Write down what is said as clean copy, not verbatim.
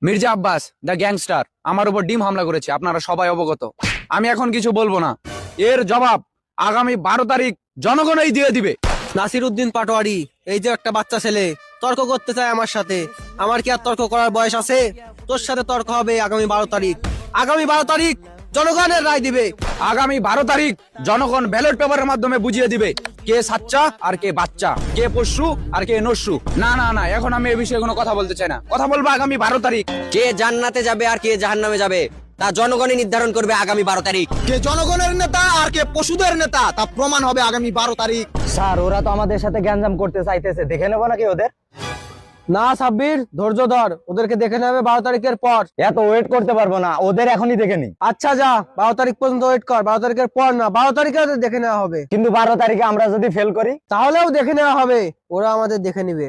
Mirza Abbas the gangster আমার উপর ডিম হামলা করেছে, আপনারা সবাই অবগত। আমি এখন কিছু বলবো না, এর জবাব আগামী 12 তারিখ জনগণই দিয়ে দিবে। নাসির উদ্দিন পাটোয়ারি, এই যে একটা বাচ্চা ছেলে তর্ক করতে চায় আমার সাথে, আমার কি আর তর্ক করার বয়স আছে? তোর সাথে তর্ক হবে আগামী 12 তারিখ। আগামী 12 তারিখ জনগণের রায় দিবে। আগামী 12 তারিখ জনগণ ব্যালট পেপারের মাধ্যমে বুঝিয়ে দিবে কে সাচ্চা আর কে বাচ্চা, কে পশু আর কে নস্যু। না না না, এখন আমি এ বিষয়ে কোনো কথা বলতে চাই না। কথা বলবো আগামী 12 তারিখ। কে জান্নাতে যাবে আর কে জাহান্নামে যাবে তা জনগণই নির্ধারণ করবে আগামী 12 তারিখ। কে জনগণের নেতা আর কে পশুদের নেতা তা প্রমাণ হবে আগামী 12 তারিখ। স্যার, ওরা তো আমাদের সাথে গ্যাঞ্জাম করতে চাইতেছে, দেখে নেবো নাকি ওদের? না সাব্বির, ধৈর্য ধর, ওদেরকে দেখে নেবে 12 তারিখের পর। এত ওয়েট করতে পারবো না, ওদের এখনই দেখে নি। আচ্ছা যা, 12 তারিখ পর্যন্ত ওয়েট কর। 12 তারিখের পর না, 12 তারিখে ওদের দেখে নেওয়া হবে। কিন্তু 12 তারিখে আমরা যদি ফেল করি? তাহলেও দেখে নেওয়া হবে, ওরা আমাদের দেখে নিবে।